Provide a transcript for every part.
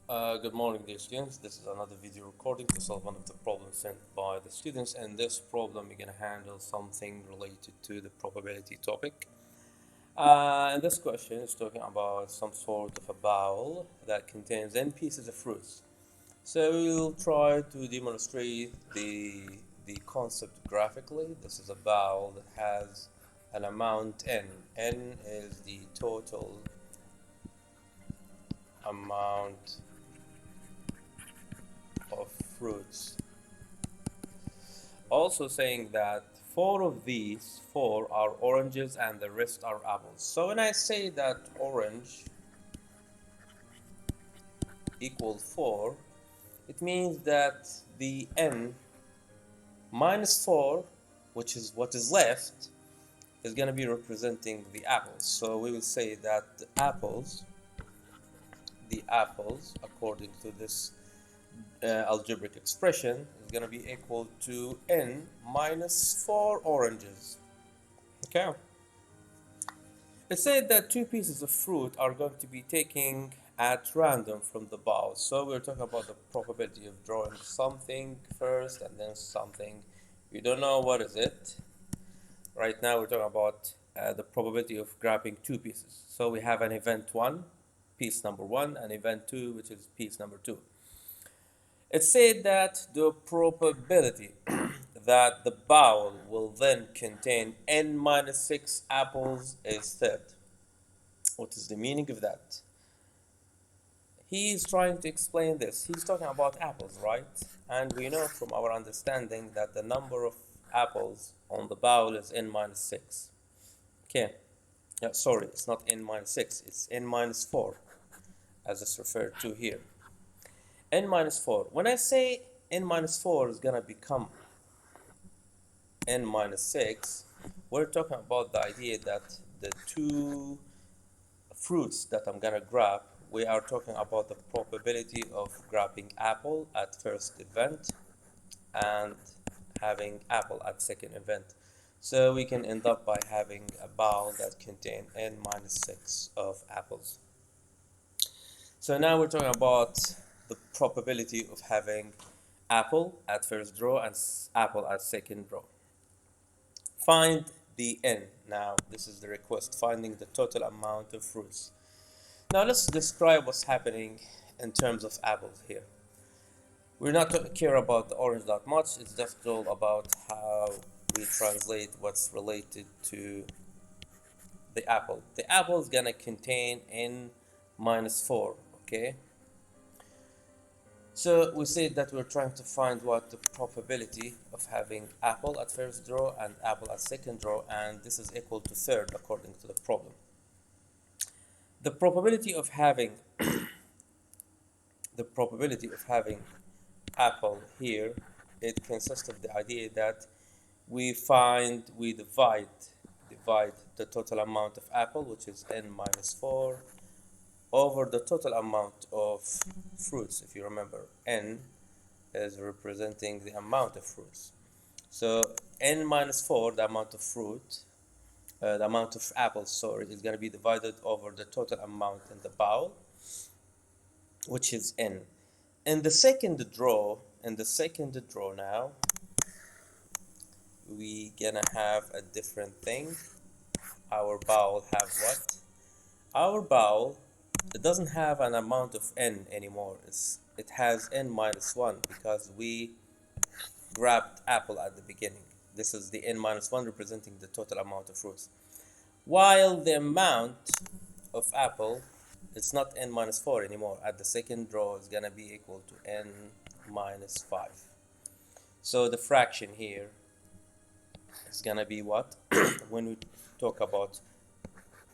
Good morning, dear students. This is another video recording to solve one of the problems sent by the students. And this problem, we're going to handle something related to the probability topic. And this question is talking about some sort of a bowl that contains n pieces of fruits. So we'll try to demonstrate the concept graphically. This is a bowl that has an amount n. N is the total amount of fruits. Also saying that four of these four are oranges and the rest are apples. So when I say that orange equals 4, it means that the n minus 4, which is what is left, is going to be representing the apples. So we will say that the apples according to this algebraic expression is going to be equal to n minus 4 oranges. Okay. It said that two pieces of fruit are going to be taken at random from the bowl. So we're talking about the probability of drawing something first and then something. We don't know what is it. Right now we're talking about the probability of grabbing two pieces. So we have an event 1, piece number 1, and event 2, which is piece number 2. It said that the probability that the bowl will then contain n minus 6 apples is third. What is the meaning of that? He's trying to explain this. He's talking about apples, right? And we know from our understanding that the number of apples on the bowl is n minus 6. Okay. Yeah, sorry, it's not n minus 6, it's n minus 4, as it's referred to here. N minus 4. When I say n minus 4 is going to become n minus 6, we're talking about the idea that the two fruits that I'm going to grab, we are talking about the probability of grabbing apple at first event and having apple at second event. So we can end up by having a bowl that contains n minus 6 of apples. So now we're talking about the probability of having apple at first draw and apple at second draw. Find the n. Now this is the request, finding the total amount of fruits. Now let's describe what's happening in terms of apples here. We're not going to care about the orange that much, it's just all about how we translate what's related to the apple. The apple is gonna contain n minus 4, okay? So we said that we're trying to find what the probability of having apple at first draw and apple at second draw, and this is equal to third according to the problem. The probability of having apple here, it consists of the idea that we divide the total amount of apple, which is n minus 4, over the total amount of fruits. If you remember, n is representing the amount of fruits. So n minus 4, the amount of fruit, the amount of apples, sorry, is going to be divided over the total amount in the bowl, which is n. In the second draw now, we gonna have a different thing. Our bowl have what? Our bowl, it doesn't have an amount of n anymore. It has n minus 1 because we grabbed apple at the beginning. This is the n minus 1 representing the total amount of fruits. While the amount of apple, it's not n minus 4 anymore. At the second draw is gonna be equal to n minus 5. So the fraction here is gonna be what? When we talk about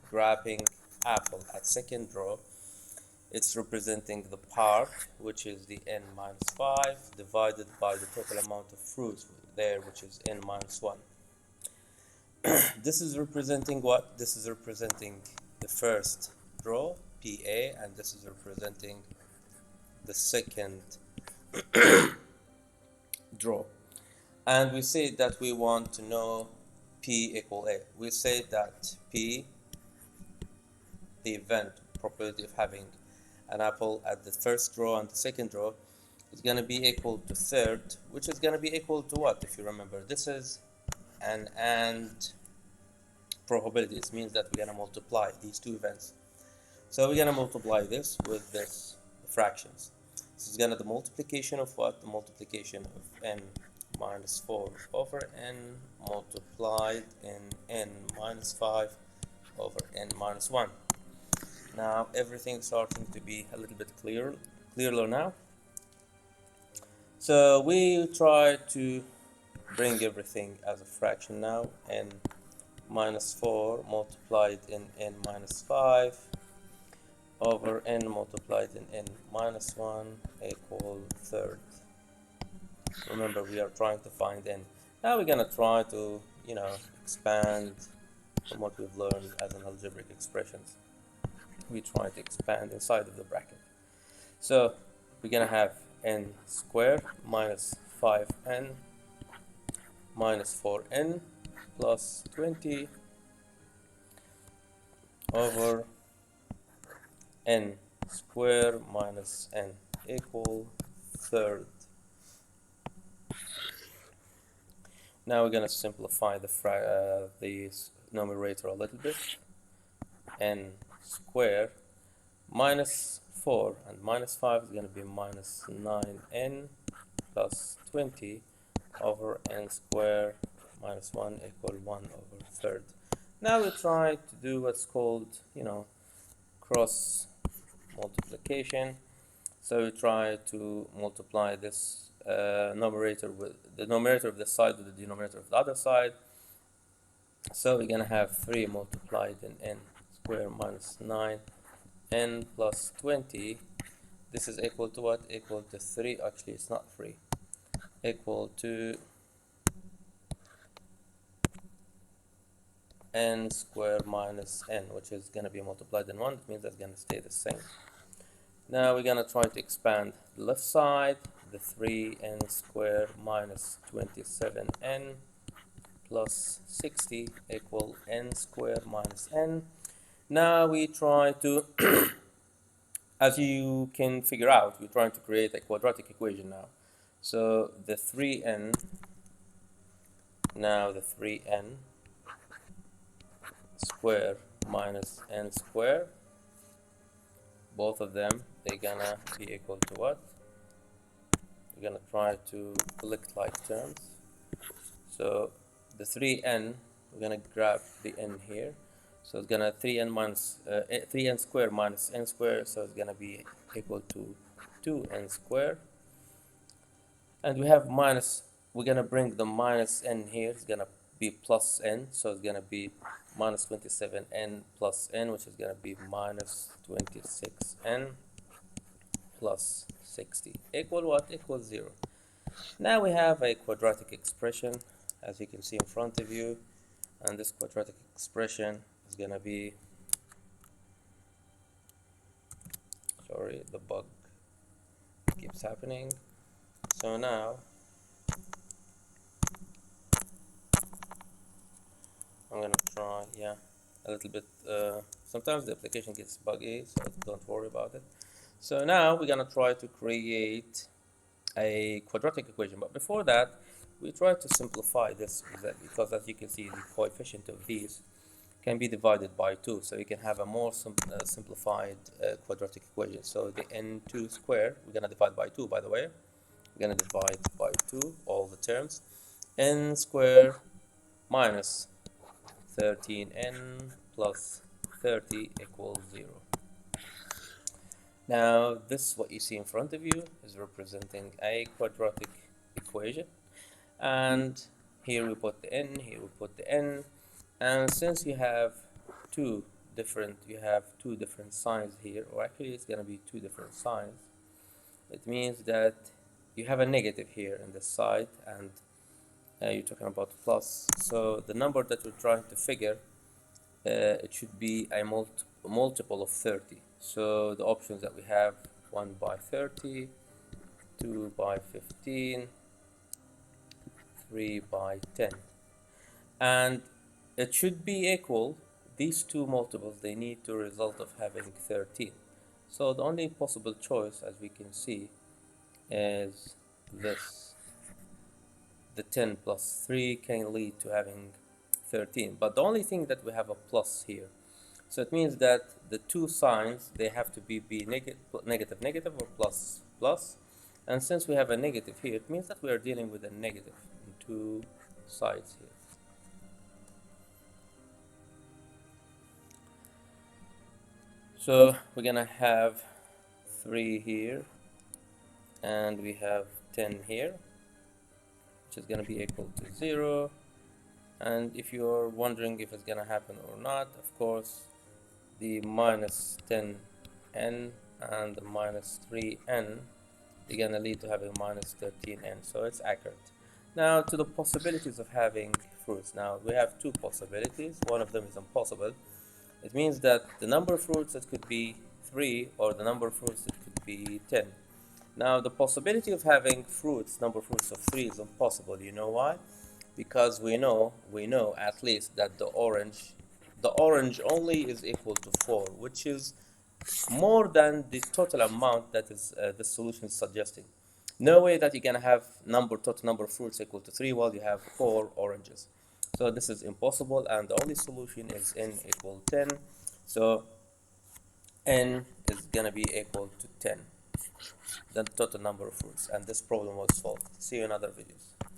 grabbing apple at second draw, it's representing the part, which is the n minus 5, divided by the total amount of fruits there, which is n minus 1. This is representing what? This is representing the first draw, PA, and this is representing the second draw. And we say that we want to know P equal A. We say that P, the event probability of having an apple at the first row and the second row is going to be equal to third, which is going to be equal to what? If you remember, this is an and probability. It means that we're going to multiply these two events. So we're going to multiply this with this fractions. This is going to the multiplication of what? The multiplication of n minus 4 over n multiplied in n minus 5 over n minus 1. Now everything's starting to be a little bit clearer now. So we try to bring everything as a fraction now. N minus 4 multiplied in n minus 5 over n multiplied in n minus 1 equal third. Remember, we are trying to find n. Now we're gonna try to, expand from what we've learned as an algebraic expressions. We try to expand inside of the bracket. So we're gonna have n squared minus 5n minus 4n plus 20 over n squared minus n equal third. Now we're going to simplify the numerator a little bit. N squared minus 4 and minus 5 is going to be minus 9n plus 20 over n squared minus 1 equal 1 over third. Now we try to do what's called, cross multiplication. So we try to multiply this numerator with the numerator of this side with the denominator of the other side. So we're gonna have 3 multiplied in n squared minus 9 n plus 20. This is equal to what? Equal to 3. Actually, it's not 3. Equal to n squared minus n, which is going to be multiplied in 1. It means that's going to stay the same. Now we're going to try to expand the left side. The 3n squared minus 27n plus 60 equal n squared minus n. Now we try to, as you can figure out, we're trying to create a quadratic equation now. So the 3n, now the 3n square minus n square, both of them, they're gonna be equal to what? We're gonna try to collect like terms. So the 3n, we're gonna grab the n here. So it's gonna 3n square minus n square, so it's gonna be equal to 2n square. And we have minus, we're gonna bring the minus n here, it's gonna be plus n, so it's gonna be minus 27n plus n, which is gonna be minus 26n plus 60 equal what? Equal 0. Now we have a quadratic expression, as you can see in front of you, and this quadratic expression is gonna be, sorry, the bug keeps happening. So now I'm gonna try, a little bit, sometimes the application gets buggy, so don't worry about it. So now we're gonna try to create a quadratic equation, but before that we try to simplify this, because as you can see, the coefficient of these can be divided by 2, so you can have a more simplified quadratic equation. So the n2 square, we're gonna divide by 2, by the way. We're gonna divide by 2 all the terms. N square minus 13n plus 30 equals 0. Now this, what you see in front of you, is representing a quadratic equation, and here we put the n, here we put the n, and since you have two different signs here, or actually it's going to be two different signs, it means that you have a negative here in this side, and you're talking about plus. So the number that we're trying to figure, it should be a multiple of 30. So the options that we have: 1 by 30, 2 by 15, 3 by 10, and it should be equal. These two multiples, they need to result of having 13. So the only possible choice, as we can see, is this. The 10 plus 3 can lead to having 13, but the only thing that we have a plus here. So it means that the two signs, they have to be negative negative or plus plus. And since we have a negative here, it means that we are dealing with a negative in two sides here. So we're gonna have 3 here, and we have 10 here, which is gonna be equal to 0. And if you're wondering if it's gonna happen or not, of course, the minus 10n and the minus 3n, they're gonna lead to having minus 13n, so it's accurate. Now to the possibilities of having fruits. Now we have two possibilities. One of them is impossible. It means that the number of fruits, it could be 3, or the number of fruits, it could be 10. Now the possibility of having fruits, number of fruits of 3, is impossible. You know why? Because we know at least that the orange only is equal to 4, which is more than the total amount that is the solution is suggesting. No way that you can have total number of fruits equal to 3 while you have 4 oranges. So this is impossible, and the only solution is n equal 10. So n is gonna be equal to 10, the total number of fruits, and this problem was solved. See you in other videos.